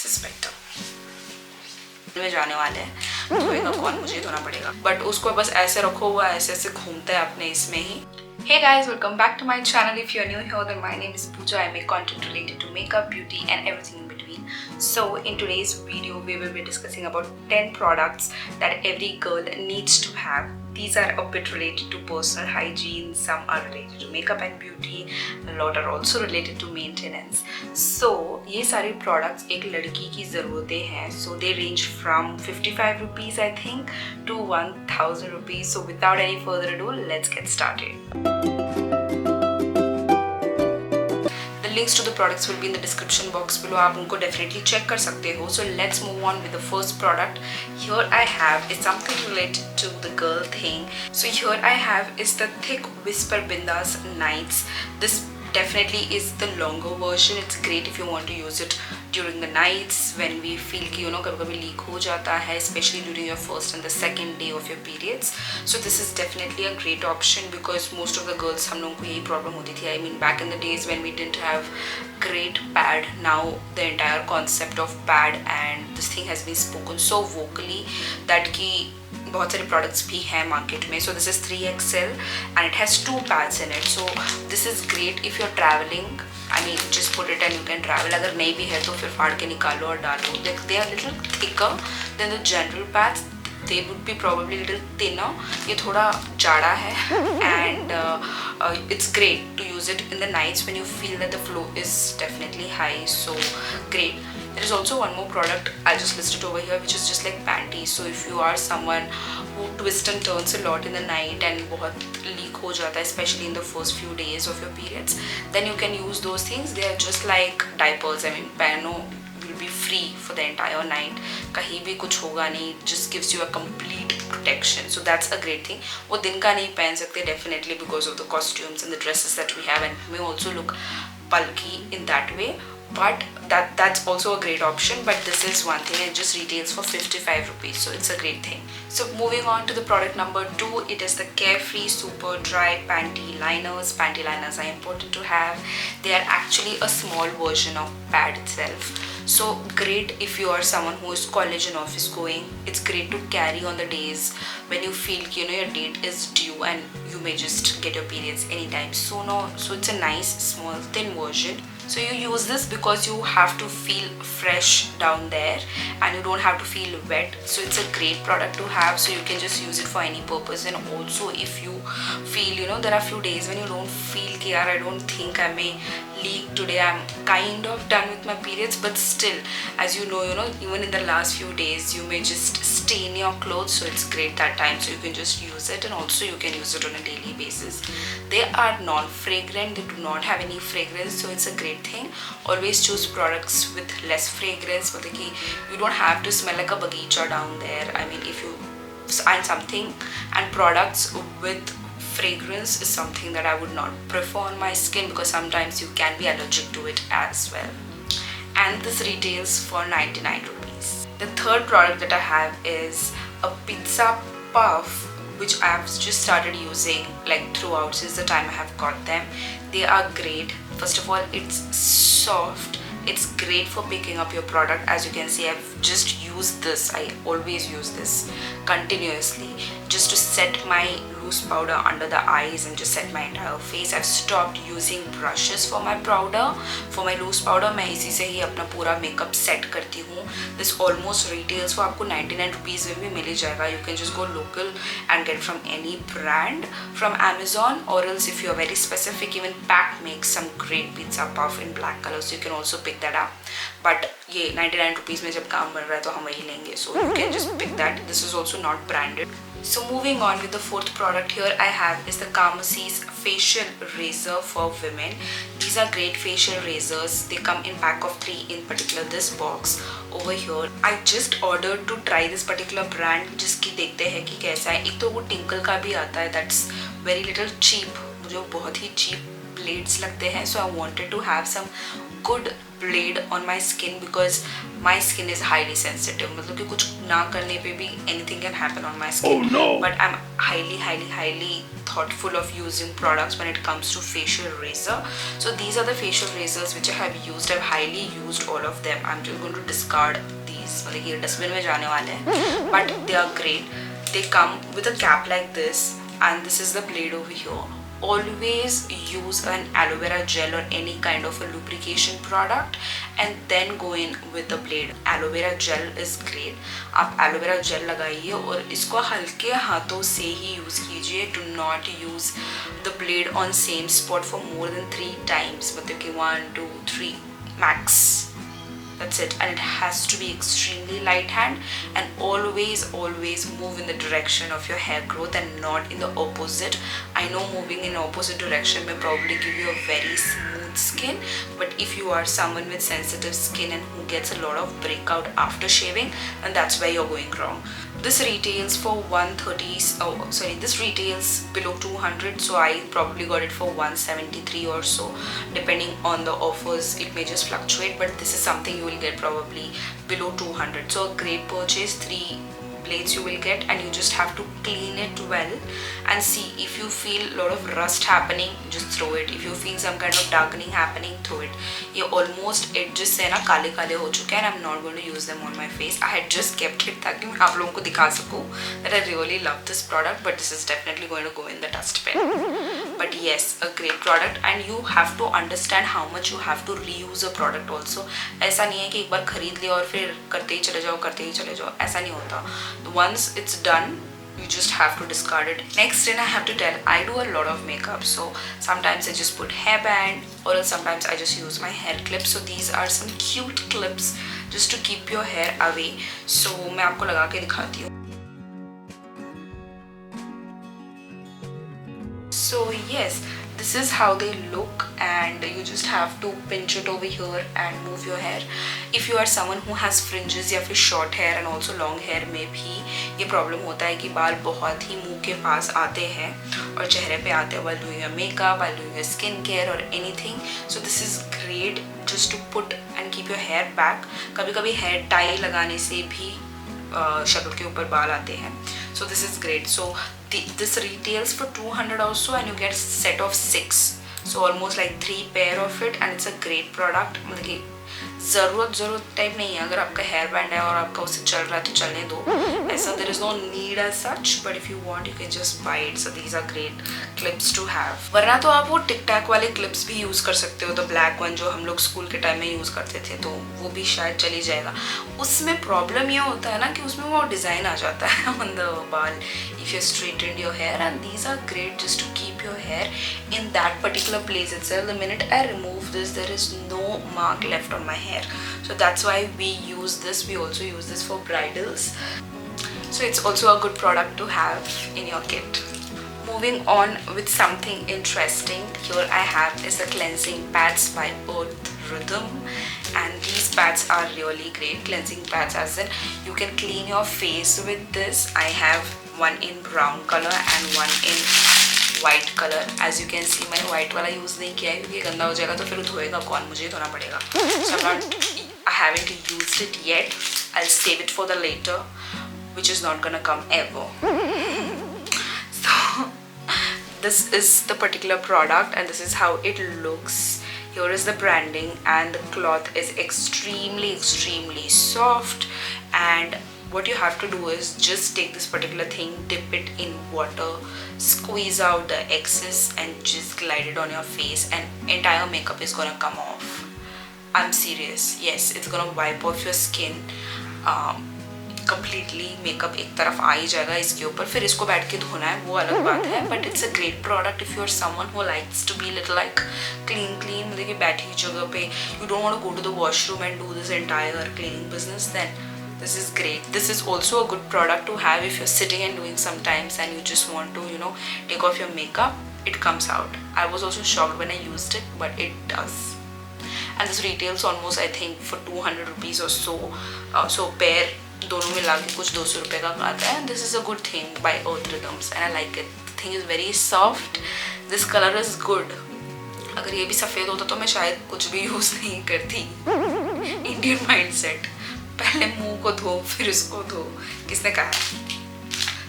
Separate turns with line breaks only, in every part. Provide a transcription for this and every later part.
Is better. में जाने वाले हैं, धोएगा कौन, मुझे धोना पड़ेगा, बट उसको बस ऐसे रखो, हुआ ऐसे ऐसे घूमता है अपने इसमें ही। Hey guys, welcome back to my channel. If you're new here, then my name is Pooja. I make content related to makeup, beauty and everything in between. So in today's video, we will be discussing about 10 products that every girl needs to have. These are a bit related to personal hygiene, some are related to makeup and beauty, a lot are also related to maintenance. So ये सारे products एक लड़की की ज़रूरतें हैं. So they range from 55 rupees I think to 1000 rupees. So without any further ado, let's get started. Links to the products will be in the description box below. आप उनको definitely check कर सकते हो. So let's move on with the first product. Here I have is something related to the girl thing. So here I have is the Thick Whisper Bindas Nights. This definitely is the longer version. It's great if you want to use it during the nights when we feel कि कभी-कभी leak हो जाता है, especially during your first and the second day of your periods. So this is definitely a great option because most of the girls हम लोगों को यही problem होती थी. I mean back in the days when we didn't have great pad, now the entire concept of pad and this thing has been spoken so vocally that कि बहुत सारे products भी हैं market में. So this is 3XL and it has 2 pads in it. So this is great if you're traveling. I mean just put it and you can travel. अगर नहीं भी है तो फिर फाड़ के निकालो और डालो. They are little thicker than the general pads. They would be probably little thinner. ये थोड़ा जाड़ा है and it's great to use it in the nights when you feel that the flow is definitely high. So great. There is also one more product, I'll just list it over here, which is just like panties. So if you are someone who twists and turns a lot in the night and बहुत leak हो जाता है, especially in the first few days of your periods, then you can use those things. They are just like diapers. I mean, pano will be free for the entire night. कहीं भी कुछ होगा नहीं, just gives you a complete protection. So that's a great thing. वो दिन का नहीं पहन सकते definitely because of the costumes and the dresses that we have, and may also look bulky in that way. But that's also a great option. But this is one thing, it just retails for 55 rupees, so it's a great thing. So moving on to the product number 2, it is the Carefree Super Dry Panty Liners. Panty liners are important to have. They are actually a small version of pad itself. So great if you are someone who is college and office going. It's great to carry on the days when you feel your date is due and you may just get your periods anytime sooner. So it's a nice small thin version. So you use this because you have to feel fresh down there and you don't have to feel wet. So it's a great product to have. So you can just use it for any purpose. And also if you feel there are few days when you don't feel कि यार I don't think I may leak today, I'm kind of done with my periods, but still as you know even in the last few days you may just stain your clothes. So it's great that time, so you can just use it, and also you can use it on a daily basis. They are non-fragrant, they do not have any fragrance, so it's a great thing. Always choose products with less fragrance, but you don't have to smell like a bagicha down there. I mean if you find something, and products with fragrance is something that I would not prefer on my skin because sometimes you can be allergic to it as well. And this retails for 99 rupees. The third product that I have is a pizza puff, which I have just started using like throughout since the time I have got them. They are great. First of all, it's soft. It's great for picking up your product. As you can see, I've just used this. I always use this continuously just to set my loose powder under the eyes and just set my entire face. I've stopped using brushes for my powder. For my loose powder, मैं इसी से ही अपना पूरा makeup set करती हूँ. This almost retails for आपको 99 rupees में भी मिल जाएगा. You can just go local and get from any brand from Amazon, or else if you are very specific, even Pack makes some great pizza puff in black color, so you can also pick that up. But ये 99 rupees में जब काम मिल रहा है तो हम वही लेंगे. So you can just pick that. This is also not branded. So moving on with the fourth product here I have is the Kamasis facial razor for women. These are great facial razors. They come in pack of 3, in particular this box over here. I just ordered to try this particular brand जिसकी देखते हैं कि कैसा है. एक तो वो tinkle का भी आता है, that's very little cheap. मुझे बहुत ही cheap blades लगते हैं, so I wanted to have some good blade on my skin because my skin is highly sensitive. मतलब कि कुछ ना करने पे भी anything can happen on my skin. Oh no! But I'm highly thoughtful of using products when it comes to facial razor. So these are the facial razors which I have used. I've highly used all of them. I'm just going to discard these. मतलब ये dustbin में जाने वाले हैं. But they are great. They come with a cap like this, and this is the blade over here. Always use an aloe vera gel or any kind of a lubrication product and then go in with the blade. Aloe vera gel is great. आप aloe vera gel लगाइए और इसको हल्के हाथों से ही use कीजिए. Do not use the blade on same spot for more than 3 times. मतलब कि 1, 2, 3 max. That's it, and it has to be extremely light hand, and always move in the direction of your hair growth and not in the opposite. I know moving in opposite direction may probably give you a very smooth skin, but if you are someone with sensitive skin and who gets a lot of breakout after shaving, then that's where you're going wrong. This retails for 130. This retails below 200, so I probably got it for 173 or so. Depending on the offers, it may just fluctuate, but this is something you will get probably below 200. So a great purchase. 3 blades you will get, and you just have to clean it well and see. If you feel a lot of rust happening, just throw it. If you feel some kind of darkening happening, throw it. ये almost edges से ना काले काले हो चुके हैं, and I'm not going to use them on my face. I had just kept it ताकि मैं आप लोगों को दिखा सकूँ that I really love this product, but this is definitely going to go in the dustbin. But yes, a great product, and you have to understand how much you have to reuse a product also. ऐसा नहीं है कि एक बार खरीद लिया और फिर करते ही चले जाओ, ऐसा नहीं होता. Once it's done, you just have to discard it. Next thing I have to tell, I do a lot of makeup, so sometimes I just put hairband, or else sometimes I just use my hair clips. So these are some cute clips just to keep your hair away. So मैं आपको लगा के दिखाती हूँ. So yes, this is how they look, and you just have to pinch it over here and move your hair. If you are someone who has fringes या फिर short hair and also long hair में भी ये problem होता है कि बाल बहुत ही मुंह के पास आते हैं और चेहरे पे आते हैं while doing your makeup, while doing your skin care or anything. So this is great just to put and keep your hair back. कभी कभी hair tie लगाने से भी शक्ल के ऊपर बाल आते हैं. So this is great. So this retails for 200 also, and you get set of 6. So almost like 3 pair of it, and it's a great product. मतलब कि ज़रूरत टाइप नहीं है. अगर आपका हेयर बैंड है और आपका उससे चल रहा है तो चलने दो. ऐसा there is no need as such, but if you want you can just buy it. So these are great clips to have. वरना तो आप वो टिक टैक वाले clips भी यूज़ कर सकते हो. तो ब्लैक वन जो हम लोग स्कूल के टाइम में यूज़ करते थे, तो वो भी शायद चली जाएगा. उसमें प्रॉब्लम ये होता है ना कि उसमें वो डिज़ाइन आ जाता है on the बाल if you straightened your hair, and these are great just to keep your hair in that particular place itself. The minute I remove this, there is no mark left on my hair. So that's why we use this. We also use this for bridals. So it's also a good product to have in your kit. Moving on with something interesting, here I have is the cleansing pads by Earth Rhythm, and these pads are really great. Cleansing pads, as in you can clean your face with this. I have one in brown color and one in white color. As you can see, मैंने white वाला use नहीं किया है क्योंकि गंदा हो जाएगा तो फिर धोएगा कौन, मुझे धोना पड़ेगा. So I haven't used it yet. I'll save it for the later, which is not gonna come ever. So this is the particular product, and this is how it looks. Here is the branding, and the cloth is extremely soft. And what you have to do is just take this particular thing, dip it in water, squeeze out the excess, and just glide it on your face, and entire makeup is gonna come off. I'm serious. Yes, it's gonna wipe off your skin completely. Makeup एक तरफ आ ही जाएगा इसके ऊपर. फिर इसको बैठ के धोना है, वो अलग बात है. But it's a great product if you're someone who likes to be little like clean. मतलब कि बैठी जगह पे you don't want to go to the washroom and do this entire cleaning business, then this is great. This is also a good product to have if you're sitting and doing sometimes and you just want to, you know, take off your makeup. It comes out. I was also shocked when I used it, but it does. And this retails almost, I think, for 200 rupees or so. So pair दोनों मिला के कुछ 200 रुपये का आता है. And this is a good thing by Earth Rhythms, and I like it. The thing is very soft. This color is good. अगर ये भी सफ़ेद होता तो मैं शायद कुछ भी यूज़ नहीं करती। इंडियन माइंडसेट, पहले मुंह को धो फिर इसको धो, किसने कहा?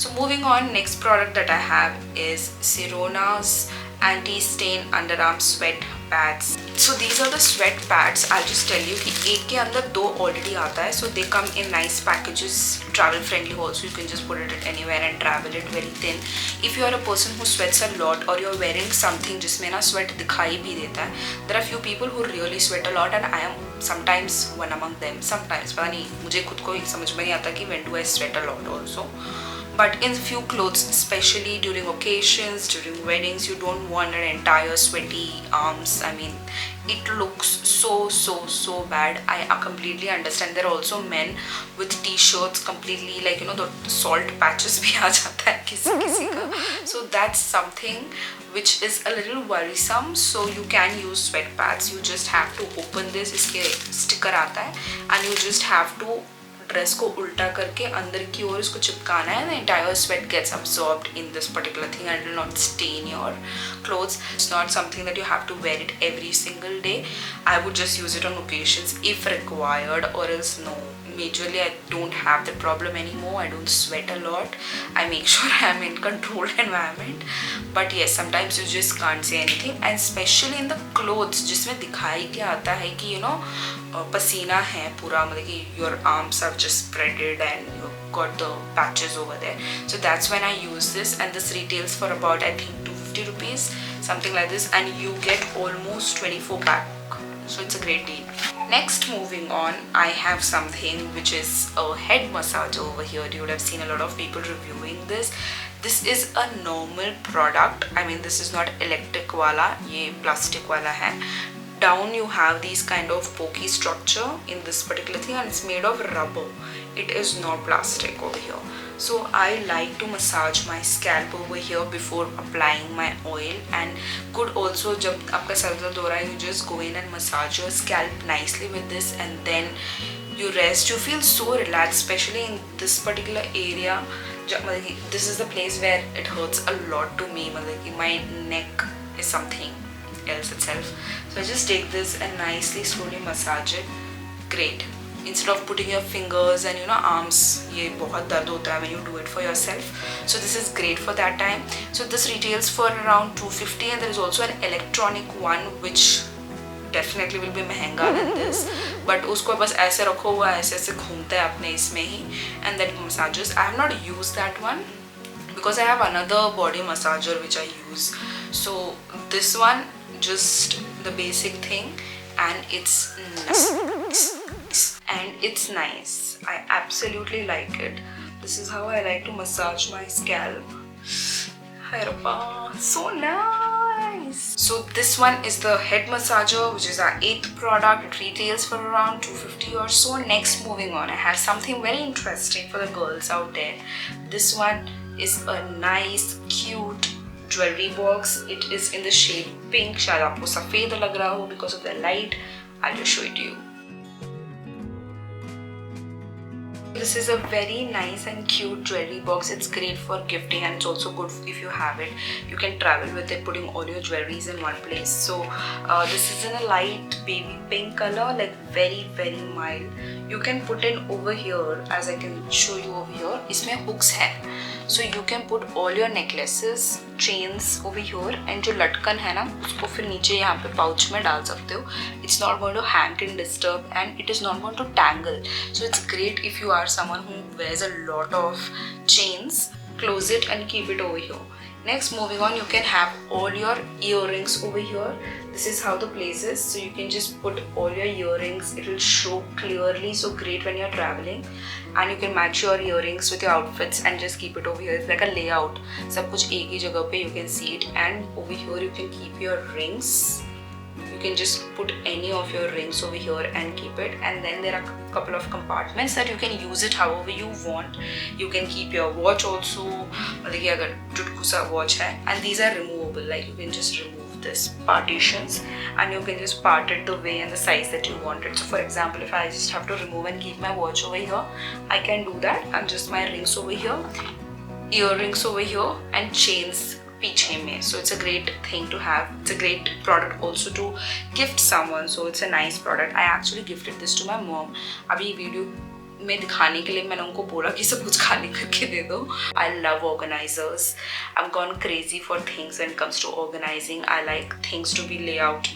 So moving on, next product that I have is Sirona's anti-stain underarm sweat pads. So these are the sweat pads. I'll just tell you कि एक के अंदर दो already आता है. So they come in nice packages, travel friendly also. You can just put it anywhere and travel it very thin. If you are a person who sweats a lot or you're wearing something जिसमें ना sweat दिखाई भी देता है, there are few people who really sweat a lot and I am sometimes one among them. Sometimes पता नहीं, मुझे खुद को ही समझ में नहीं आता कि when do I sweat a lot also. But in few clothes, especially during occasions, during weddings, you don't want an entire sweaty arms. I mean, it looks so bad. I completely understand. There are also men with t-shirts completely like, you know, the salt patches bhi aa jata hai kisi ka. So that's something which is a little worrisome. So you can use sweat pads. You just have to open this, iske sticker aata hai, and you just have to dress को उल्टा करके अंदर की ओर इसको चिपकाना है. The entire sweat gets absorbed in this particular thing and it will not stain your clothes. It's not something that you have to wear it every single day. I would just use it on occasions if required, or else no. Majorly I don't have that problem anymore. I don't sweat a lot. I make sure I am in controlled environment. But yes, sometimes you just can't say anything, and especially in the clothes जिसमें दिखाई क्या आता है कि you know पसीना है पूरा, मतलब कि your arms are just spreaded and you got the patches over there. So that's when I use this, and this retails for about I think 250 rupees, something like this, and you get almost 24 pack. So it's a great deal. Next, moving on, I have something which is a head massager over here. You would have seen a lot of people reviewing this. This is a normal product. I mean, this is not electric wala, ye plastic wala hai. Down you have these kind of pokey structure in this particular thing, and it's made of rubber. It is not plastic over here. So I like to massage my scalp over here before applying my oil, and could also जब आपका sir दर्द हो रहा है, you just go in and massage your scalp nicely with this, and then you rest. You feel so relaxed, especially in this particular area. This is the place where it hurts a lot to me. My neck is something else itself. So I just take this and nicely slowly massage it. Great. Instead of putting your fingers and you know arms, ये बहुत दर्द होता है when you do it for yourself. So this is great for that time. So this retails for around 250, and there is also an electronic one which definitely will be महंगा than this. But उसको बस ऐसे रखो, हुआ ऐसे ऐसे घूमता है अपने इसमें ही, and then massages. I have not used that one because I have another body massager which I use. So this one, just the basic thing, and it's nice. And it's nice. I absolutely like it. This is how I like to massage my scalp. Hi Rupa, so nice. So this one is the head massager, which is our 8th product. It retails for around 250 or so. Next, moving on, I have something very interesting for the girls out there. This one is a nice, cute jewelry box. It is in the shade pink. शायद आपको सफेद लग रहा हो because of the light. I'll just show it to you. This is a very nice and cute jewelry box. It's great for gifting, and it's also good if you have it. You can travel with it, putting all your jewelries in one place. So this is in a light baby pink color, like very mild. You can put it over here, as I can show you over here. इसमें hooks है, so you can put all your necklaces, chains over here, and जो लटकन है ना उसको फिर नीचे यहाँ पे pouch में डाल सकते हो. It's not going to hang and disturb, and it is not going to tangle. So it's great if you are someone who wears a lot of chains. Close it and keep it over here. Next, moving on, you can have all your earrings over here. This is how the place is. So you can just put all your earrings. It will show clearly. So great when you're traveling. And you can match your earrings with your outfits and just keep it over here. It's like a layout. सब कुछ एक ही जगह पे you can see it. And over here you can keep your rings. You can just put any of your rings over here and keep it, and then there are a couple of compartments that you can use it however you want. You can keep your watch also, मतलब कि अगर चुटकू सा watch है, and these are removable, like you can just remove this partitions and you can just part it the way and the size that you want it. So for example, if I just have to remove and keep my watch over here, I can do that, and just my rings over here, earrings over here, and chains पीछे में. So it's a great thing to have. It's a great product also to gift someone. So it's a nice product. I actually gifted this to my mom. अभी video में दिखाने के लिए मैंने उनको बोला कि सब कुछ खाली करके दे दो. I love organizers. I've gone crazy for things when it comes to organizing. I like things to be laid out,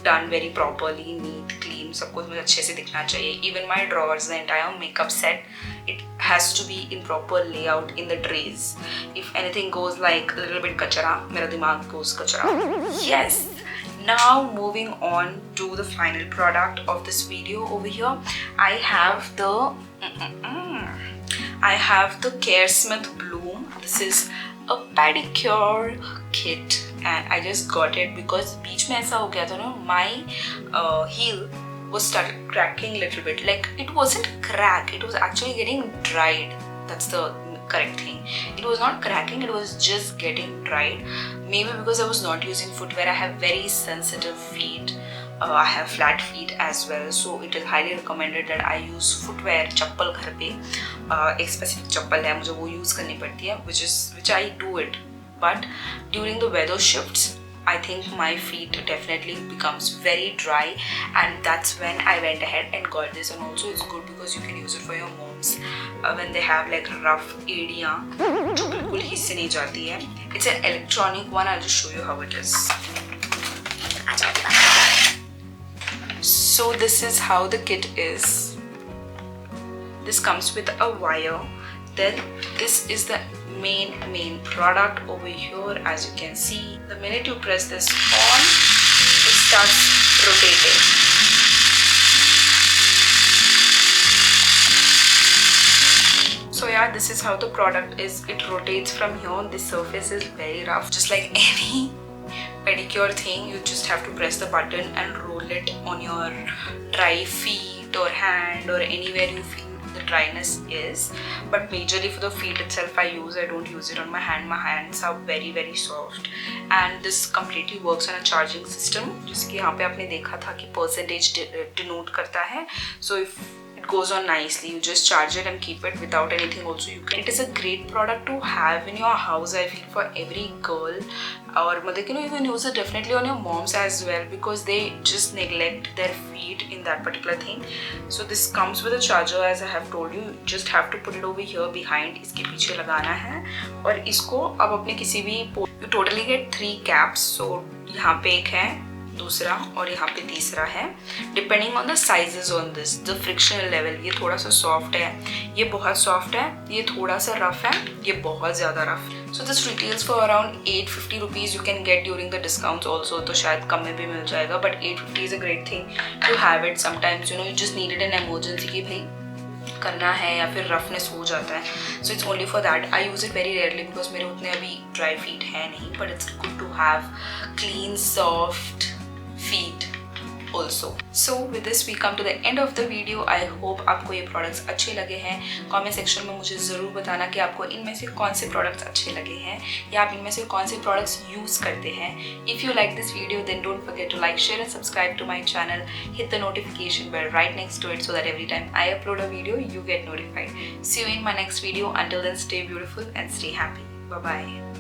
done very properly, neat, clean. सब कुछ मुझे अच्छे से दिखना चाहिए. Even my drawers, the entire makeup set, it has to be in proper layout in the trays. If anything goes like a little bit kachara, मेरा दिमाग goes kachara. Yes. Now moving on to the final product of this video. Over here I have the Caresmith Bloom. This is a pedicure kit and I just got it because बीच में ऐसा हो गया था ना, my heel was started cracking a little bit. Like it wasn't crack, it was actually getting dried. That's the correct thing. It was not cracking, it was just getting dried. Maybe because I was not using footwear. I have very sensitive feet. I have flat feet as well, so it is highly recommended that I use footwear. चप्पल घर पे एक specific चप्पल है, मुझे वो use करनी पड़ती है, which I do it. But during the weather shifts, I think my feet definitely becomes very dry, and that's when I went ahead and got this. And also it's good because you can use it for your moms when they have like rough एड़ियाँ जो बिल्कुल हिस्से नहीं जाती है. It's an electronic one. I'll just show you how it is. So this is how the kit is. This comes with a wire. Then this is the main product over here. As you can see, the minute you press this on, it starts rotating. So yeah, this is how the product is. It rotates from here. This surface is very rough, just like any pedicure thing. You just have to press the button and roll it on your dry feet or hand or anywhere you feel the dryness is. But majorly for the feet itself I don't use it on my hand. My hands are very soft, and this completely works on a charging system. जिसकी यहाँ पे आपने देखा था कि percentage denote करता है. So if it goes on nicely, you just charge it and keep it without anything also. It is a great product to have in your house, I feel, for every girl. Or you can use it definitely on your moms as well, because they just neglect their feet in that particular thing. So this comes with a charger, as I have told you. You just have to put it over here behind. इसके पीछे लगाना है और इसको अब अपने किसी भी you totally get 3 caps. So यहाँ पे एक है, दूसरा और यहाँ पे तीसरा है. Depending on the sizes on this, the frictional level. ये थोड़ा सा soft है, ये बहुत soft है, ये थोड़ा सा rough है, ये बहुत ज़्यादा rough. So this retails for around 850 rupees. You can get during the discounts also. तो शायद कम में भी मिल जाएगा. But 850 is a great thing to have it. Sometimes you just need it in emergency कि भाई करना है या फिर रफनेस हो जाता है. So it's only for that. I use it very rarely because मेरे उतने अभी dry feet है नहीं. But it's good to have clean, soft feet also. So with this we come to the end of the video. I hope आपको ये products अच्छे लगे हैं. Comment section में मुझे ज़रूर बताना कि आपको इनमें से कौन से products अच्छे लगे हैं या आप इनमें से कौन से products use करते हैं. If you like this video, then don't forget to like, share and subscribe to my channel. Hit the notification bell right next to it so that every time I upload a video, you get notified. See you in my next video. Until then, stay beautiful and stay happy. Bye bye.